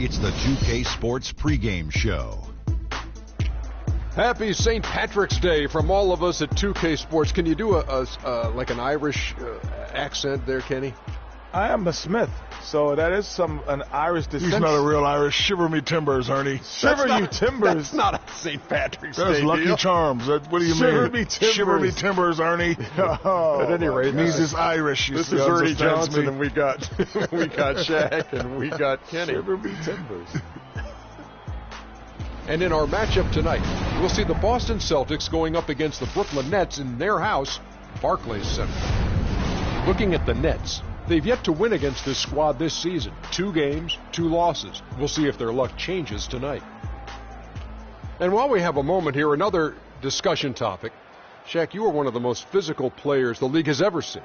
It's the 2K Sports pregame show. Happy St. Patrick's Day from all of us at 2K Sports. Can you do like an Irish accent there, Kenny? I am a Smith, so that is an Irish descent. He's not a real Irish. Shiver me timbers, Ernie. Shiver you timbers. That's not a St. Patrick's Day. That's Lucky deal. Charms. What do you Shiver mean? me timbers. Shiver me timbers, Ernie. At any rate, It means it's Irish. This is Ernie Johnson, and we got Shaq, and we got Kenny. Shiver me timbers. And in our matchup tonight, we'll see the Boston Celtics going up against the Brooklyn Nets in their house, Barclays Center. Looking at the Nets, they've yet to win against this squad this season. 2 games, 2 losses. We'll see if their luck changes tonight. And while we have a moment here, another discussion topic. Shaq, you are one of the most physical players the league has ever seen.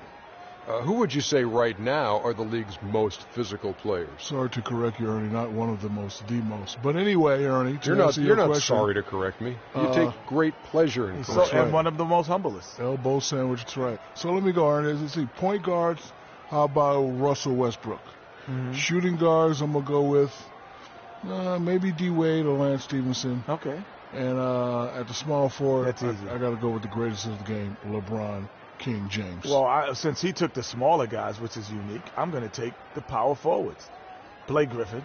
Who would you say right now are the league's most physical players? Sorry to correct you, Ernie. Not one of the most, the most. But anyway, Ernie, You're not sorry to correct me. You take great pleasure in correcting. And one of the most humblest. Elbow sandwich, that's right. So let me go, Ernie. Let's see. Point guards, how about Russell Westbrook? Mm-hmm. Shooting guards, I'm going to go with maybe D. Wade or Lance Stevenson. Okay. And at the small forward, That's easy. I got to go with the greatest of the game, LeBron King James. Well, since he took the smaller guys, which is unique, I'm going to take the power forwards. Blake Griffin.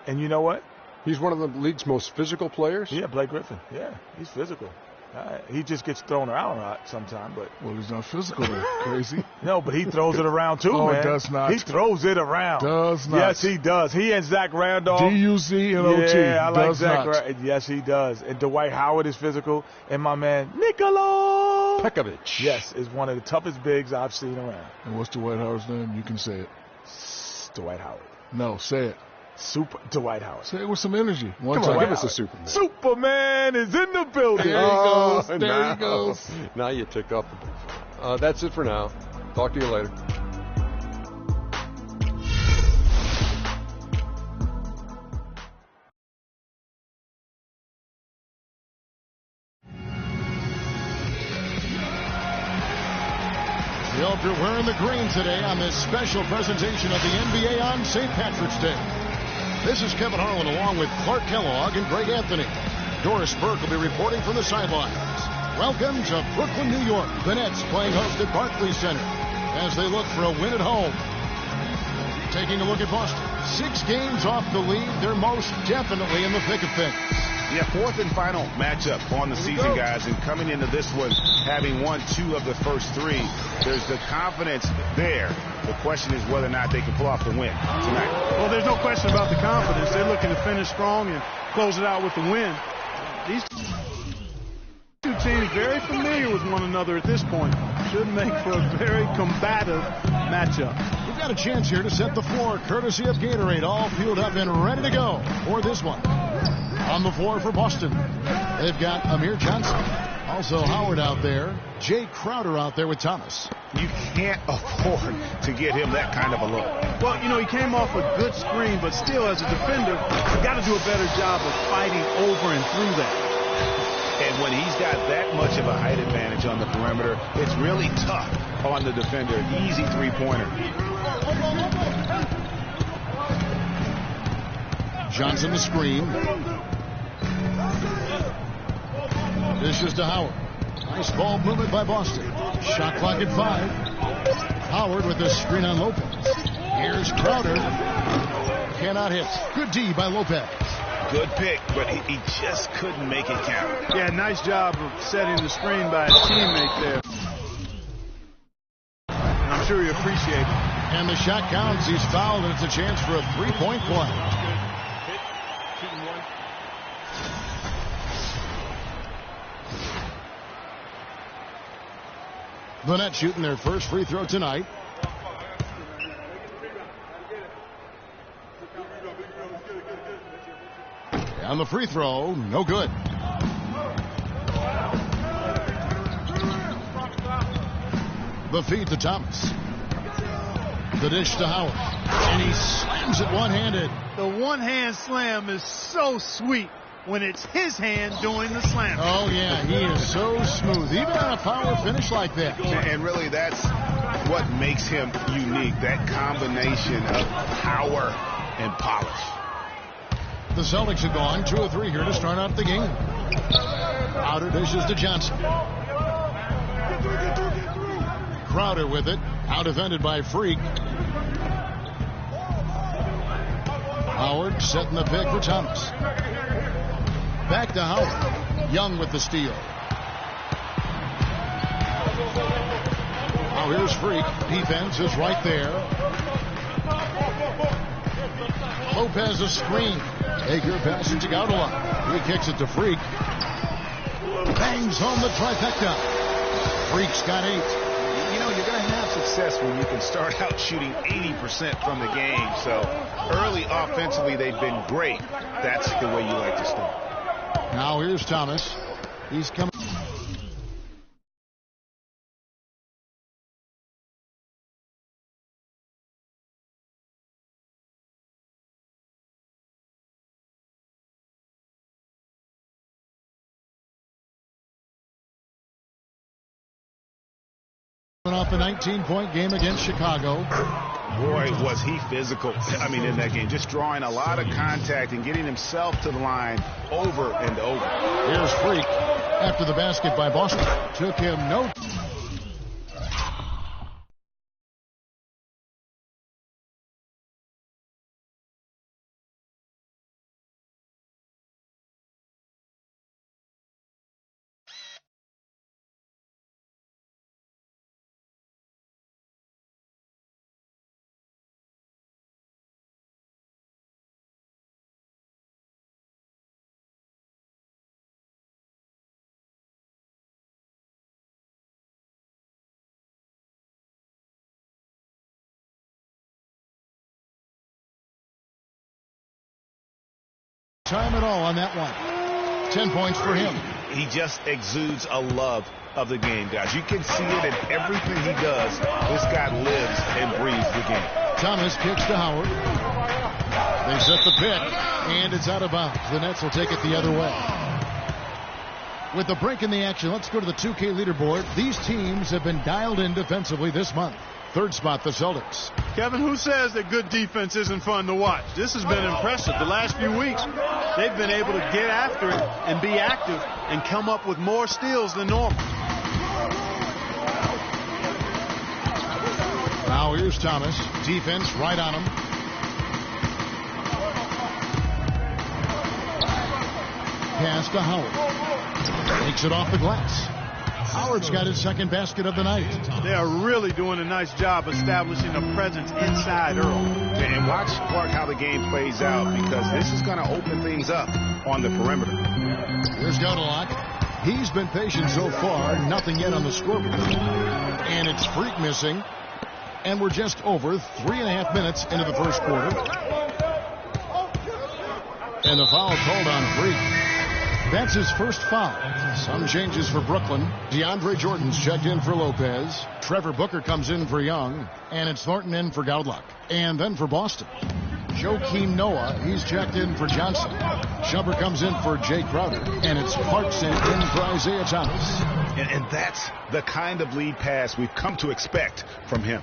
And you know what? He's one of the league's most physical players? Yeah, Blake Griffin. Yeah, he's physical. He just gets thrown around a lot sometimes. But well, he's not physical, crazy. No, but he throws it around too, man. He does not. He throws it around. Does not. Yes, he does. He and Zach Randolph. D-U-Z-N-O-T. Yeah, I like does Zach. not. Yes, he does. And Dwight Howard is physical. And my man, Nikola Pekovic. Yes, is one of the toughest bigs I've seen around. And what's Dwight Howard's name? You can say it. Dwight Howard. No, say it. Super Dwight Howard. Say it with some energy. Come on, give us a Superman. Superman is in the building. There he goes. There he goes. Now you took off the that's it for now. Talk to you later. We hope you're wearing the green today on this special presentation of the NBA on St. Patrick's Day. This is Kevin Harlan along with Clark Kellogg and Greg Anthony. Doris Burke will be reporting from the sidelines. Welcome to Brooklyn, New York. The Nets playing host at Barclays Center as they look for a win at home. Taking a look at Boston. 6 games off the lead. They're most definitely in the thick of things. Yeah, 4th and final matchup on the season, guys. And coming into this one, having won 2 of the first 3, there's the confidence there. The question is whether or not they can pull off the win tonight. Well, there's no question about the confidence. They're looking to finish strong and close it out with the win. These 2 teams very familiar with one another at this point. Should make for a very combative matchup. We've got a chance here to set the floor, courtesy of Gatorade, all fueled up and ready to go for this one. On the floor for Boston, they've got Amir Johnson. Also Howard out there. Jay Crowder out there with Thomas. You can't afford to get him that kind of a look. Well, you know, he came off a good screen, but still, as a defender, you got to do a better job of fighting over and through that. And when he's got that much of a height advantage on the perimeter, it's really tough on the defender. Easy 3-pointer. Johnson the screen. Dishes to Howard. Nice ball movement by Boston. Shot clock at 5. Howard with the screen on Lopez. Here's Crowder. Cannot hit. Good D by Lopez. Good pick, but he just couldn't make it count. Yeah, nice job of setting the screen by his teammate there. And I'm sure you appreciate it. And the shot counts. He's fouled, and it's a chance for a 3-point play. The Nets shooting their first free throw tonight. And the free throw, no good. The feed to Thomas. The dish to Howard. And he slams it one-handed. The one-hand slam is so sweet when it's his hand doing the slam. Oh, yeah, he is so smooth, even on a power finish like that. And really, that's what makes him unique, that combination of power and polish. The Celtics have gone 2 of 3 here to start out the game. Crowder dishes to Johnson. Crowder with it. Out defended by Freak. Howard setting the pick for Thomas. Back to Howard. Young with the steal. Now here's Freak. Defense is right there. Lopez a screen. Hager passing to Gaudala. He kicks it to Freak. Bangs home the trifecta. Freak's got 8. You know, you're going to have success when you can start out shooting 80% from the game. So early offensively, they've been great. That's the way you like to start. Now here's Thomas. He's coming. Off the 19-point game against Chicago. Boy, was he physical. I mean, in that game, just drawing a lot of contact and getting himself to the line over and over. Here's Freak after the basket by Boston. Took him no. Time at all on that one. 10 points for him. He just exudes a love of the game, guys. You can see it in everything he does. This guy lives and breathes the game. Thomas kicks to Howard. They set the pick, and it's out of bounds. The Nets will take it the other way. With the break in the action, let's go to the 2K leaderboard. These teams have been dialed in defensively this month. Third spot, the Celtics. Kevin, who says that good defense isn't fun to watch? This has been impressive. The last few weeks, they've been able to get after it and be active and come up with more steals than normal. Now here's Thomas. Defense right on him. Pass to Howard. Takes it off the glass. Howard's got his second basket of the night. They are really doing a nice job establishing a presence inside early. And watch, Clark, how the game plays out, because this is going to open things up on the perimeter. Here's Gaudala. He's been patient so far. Nothing yet on the scoreboard. And it's Freak missing. And we're just over 3.5 minutes into the first quarter. And the foul called on Freak. That's his first foul. Some changes for Brooklyn. DeAndre Jordan's checked in for Lopez. Trevor Booker comes in for Young. And it's Thornton in for Gaudala. And then for Boston, Joakim Noah, he's checked in for Johnson. Shumpert comes in for Jay Crowder. And it's Clarkson in for Isaiah Thomas. And that's the kind of lead pass we've come to expect from him.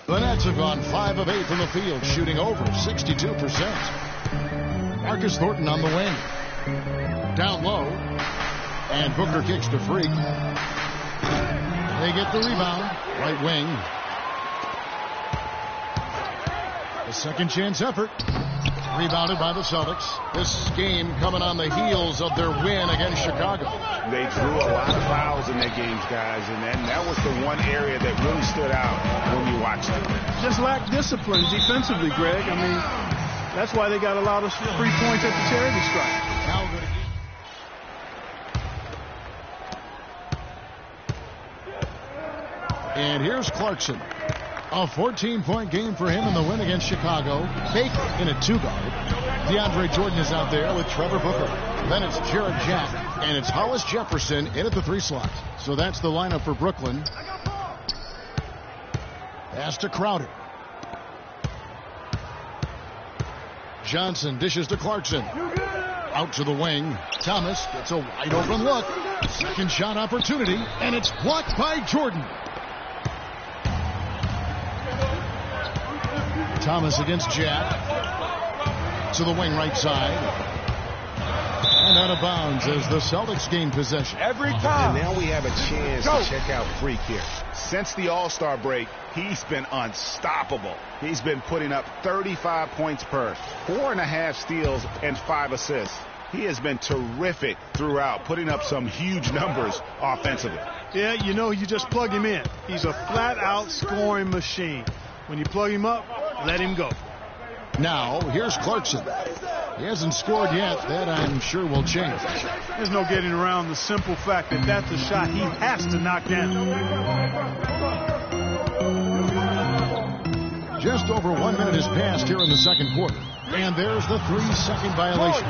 The Nets have gone 5 of 8 from the field, shooting over 62%. Marcus Thornton on the wing. Down low. And Booker kicks to Freak. They get the rebound. Right wing. A second chance effort. Rebounded by the Celtics. This game coming on the heels of their win against Chicago. They drew a lot of fouls in their games, guys, and that was the one area that really stood out when you watched them. Just lack discipline defensively, Greg. I mean, that's why they got a lot of free points at the charity stripe. Now we're going to... And here's Clarkson. A 14-point game for him in the win against Chicago. Baker in a 2-guard. DeAndre Jordan is out there with Trevor Booker. Then it's Jared Jack. And it's Hollis Jefferson in at the 3 slot. So that's the lineup for Brooklyn. Pass to Crowder. Johnson dishes to Clarkson. Out to the wing. Thomas gets a wide open look. Second shot opportunity, and it's blocked by Jordan. Thomas against Jack. To the wing right side. And out of bounds as the Celtics gain possession. Every time. And now we have a chance to check out Freak here. Since the All-Star break, he's been unstoppable. He's been putting up 35 points per, 4.5 steals, and 5 assists. He has been terrific throughout, putting up some huge numbers offensively. Yeah, you know, you just plug him in. He's a flat-out scoring machine. When you plug him up, let him go. Now, here's Clarkson. He hasn't scored yet. That, I'm sure, will change. There's no getting around the simple fact that that's a shot he has to knock down. Just over 1 minute has passed here in the second quarter. And there's the 3-second violation.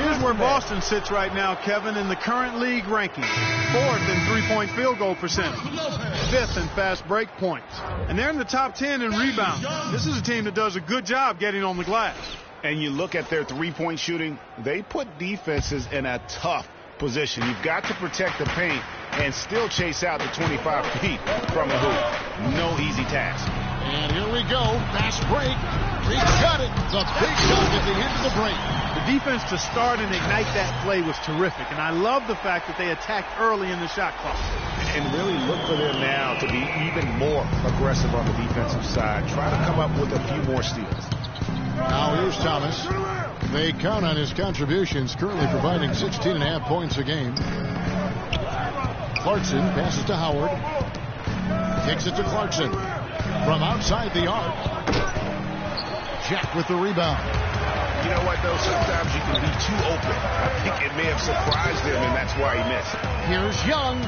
Here's where Boston sits right now, Kevin, in the current league ranking. 4th in three-point field goal percentage. 5th in fast break points. And they're in the top 10 in rebounds. This is a team that does a good job getting on the glass. And you look at their three-point shooting, they put defenses in a tough position. You've got to protect the paint and still chase out the 25 feet from the hoop. No easy task. And here we go. Fast break. Freak got it. The big dunk at the end of the break. The defense to start and ignite that play was terrific. And I love the fact that they attacked early in the shot clock. And really look for them now to be even more aggressive on the defensive side. Try to come up with a few more steals. Now here's Thomas. They count on his contributions, currently providing 16.5 points a game. Clarkson passes to Howard. Kicks it to Clarkson. From outside the arc. Jack with the rebound. You know what, though? Sometimes you can be too open. I think it may have surprised him, and that's why he missed. Here's Young.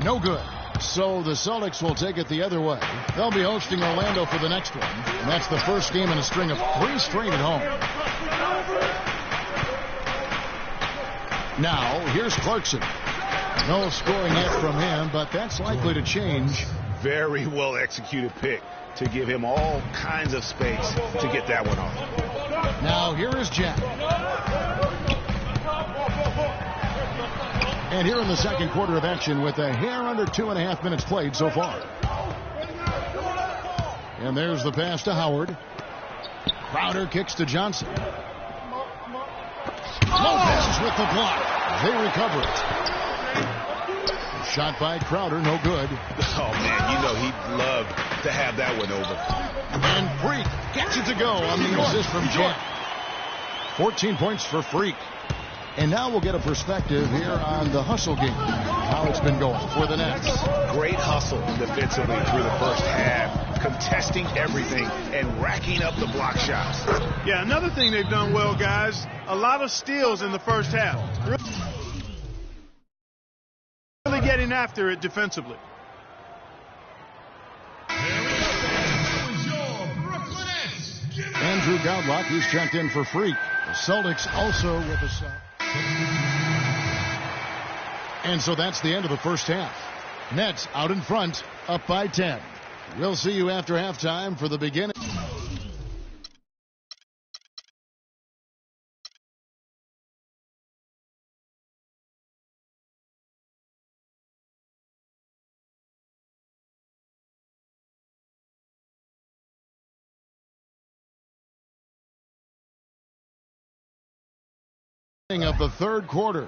No good. So the Celtics will take it the other way. They'll be hosting Orlando for the next one. And that's the first game in a string of 3 straight at home. Now, here's Clarkson. No scoring yet from him, but that's likely to change. Very well executed pick to give him all kinds of space to get that one off. Now, here is Jack. And here in the second quarter of action with a hair under 2.5 minutes played so far. And there's the pass to Howard. Crowder kicks to Johnson. Lopez with the block. They recover it. Shot by Crowder, no good. Oh, man, you know he'd love to have that one over. And Freak gets it to go on the assist from Jack. 14 points for Freak. And now we'll get a perspective here on the hustle game, how it's been going for the Nets. Great hustle defensively through the first half, contesting everything and racking up the block shots. Yeah, another thing they've done well, guys, a lot of steals in the first half. Really getting after it defensively. Andrew Godlock, he's checked in for Freak. The Celtics also with a sub. And so that's the end of the first half. Nets out in front, up by 10. We'll see you after halftime for the beginning. Of the third quarter.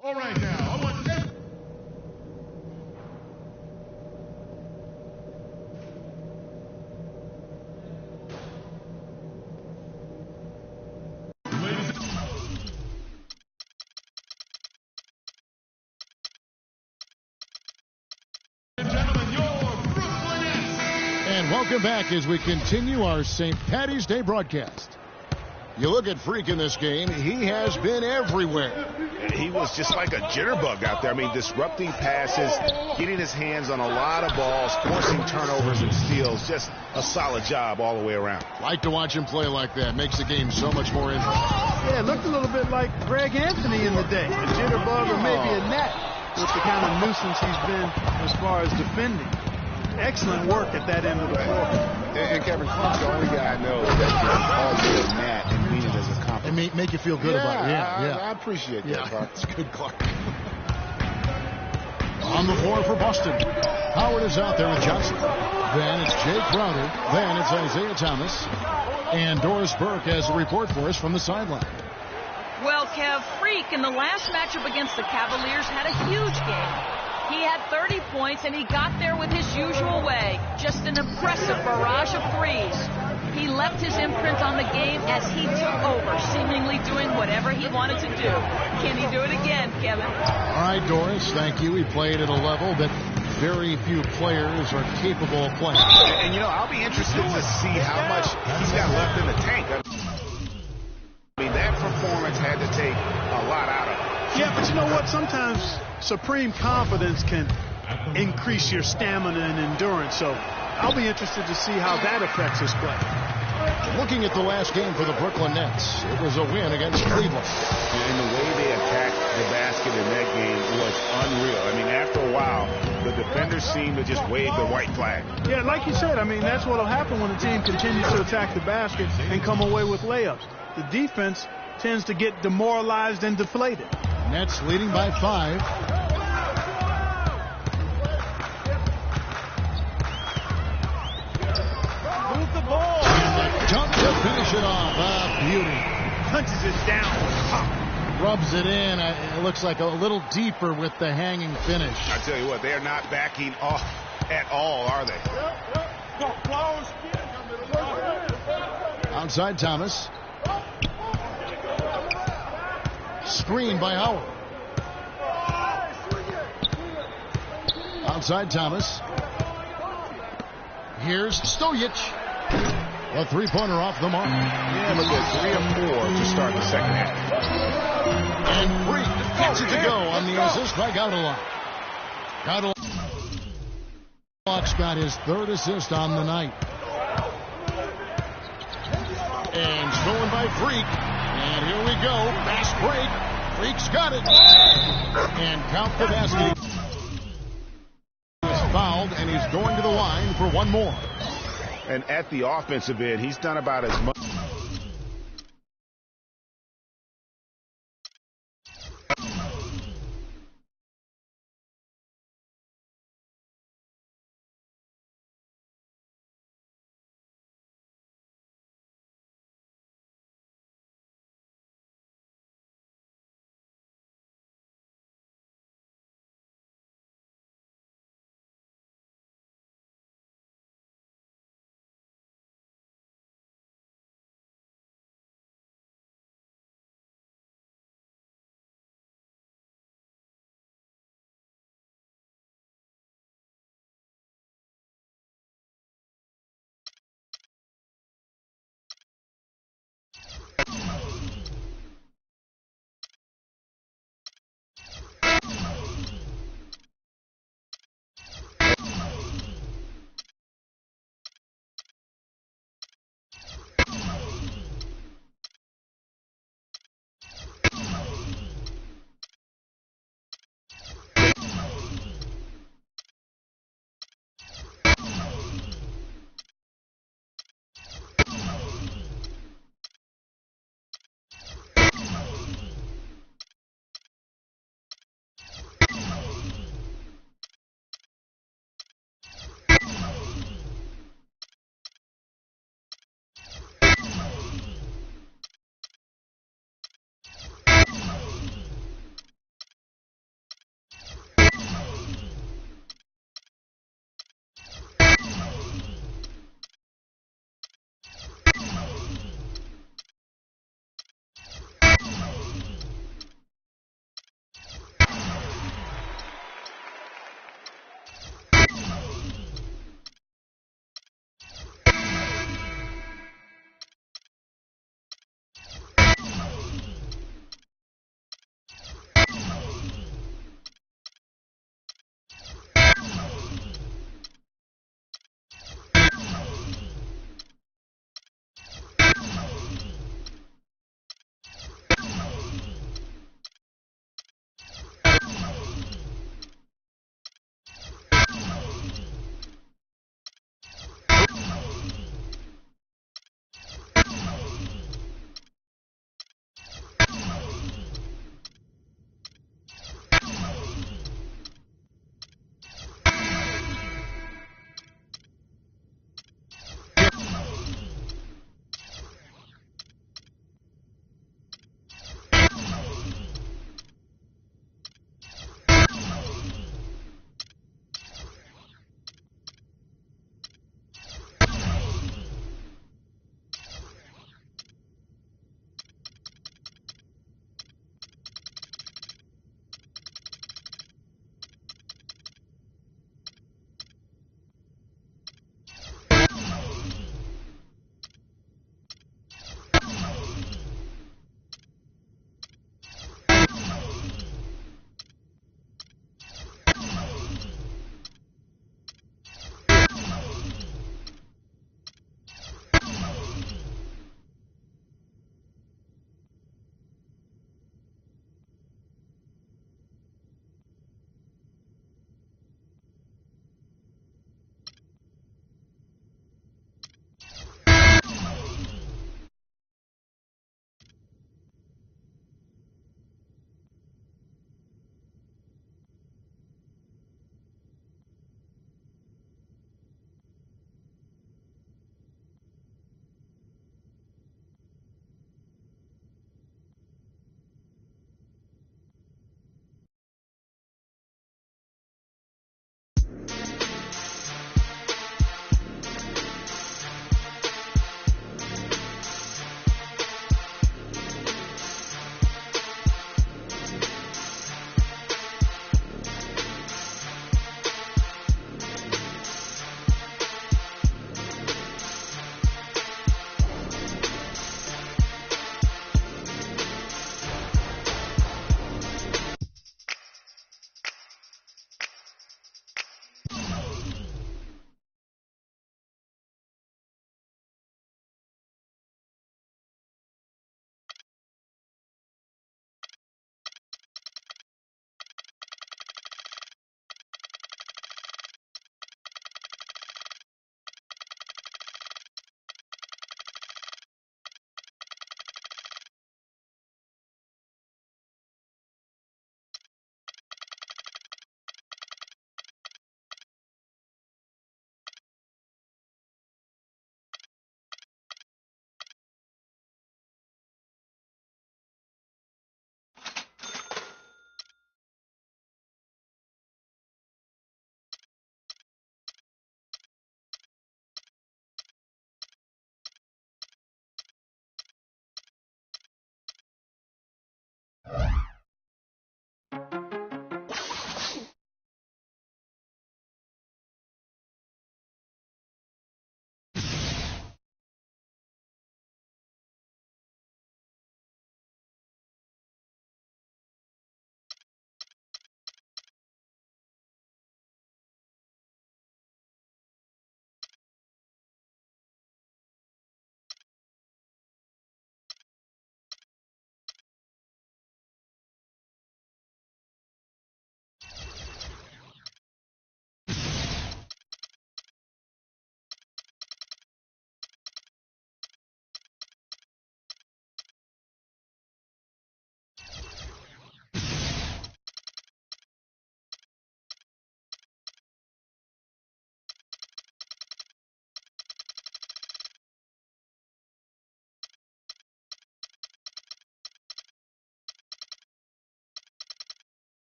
All right now, I want welcome back as we continue our St. Paddy's Day broadcast. You look at Freak in this game, he has been everywhere. He was just like a jitterbug out there. I mean, disrupting passes, getting his hands on a lot of balls, forcing turnovers and steals. Just a solid job all the way around. Like to watch him play like that. Makes the game so much more interesting. Yeah, it looked a little bit like Greg Anthony in the day. A jitterbug or maybe a net with the kind of nuisance he's been as far as defending. Excellent work at that end of the floor. And Kevin Clark's the only guy I know that can call you a gnat and mean it as a compliment. And make you feel good about it. I appreciate that, Clark. It's good, Clark. On the floor for Boston, Howard is out there with Johnson. Then it's Jay Crowder. Then it's Isaiah Thomas. And Doris Burke has a report for us from the sideline. Well, Kev, Freak in the last matchup against the Cavaliers had a huge game. He had 30 points, and he got there with his usual way. Just an impressive barrage of threes. He left his imprint on the game as he took over, seemingly doing whatever he wanted to do. Can he do it again, Kevin? All right, Doris, thank you. He played at a level that very few players are capable of playing. And, I'll be interested to see how much he's got left in the tank. I mean, that performance had to take a lot out of him. Yeah, but you know what? Sometimes supreme confidence can increase your stamina and endurance. So I'll be interested to see how that affects his play. Looking at the last game for the Brooklyn Nets, it was a win against Cleveland. And the way they attacked the basket in that game was unreal. I mean, after a while, the defenders seemed to just wave the white flag. Yeah, like you said, I mean, that's what will happen when the team continues to attack the basket and come away with layups. The defense tends to get demoralized and deflated. Nets leading by 5. Move the ball. And the dunk to finish it off. Beauty. Punches it down. Rubs it in. It looks like a little deeper with the hanging finish. I tell you what, they're not backing off at all, are they? Outside Thomas. Screen by Howard. Outside Thomas. Here's Stojic. A three-pointer off the mark. Yeah, look at 3 or 4 to start the second half. And Freak gets it to go on the assist by Gaudelot. Gaudelot's got his 3rd assist on the night. And stolen by Freak. And here we go. Fast break. Freak's got it. And count the basket. He's fouled, and he's going to the line for one more. And at the offensive end, he's done about as much.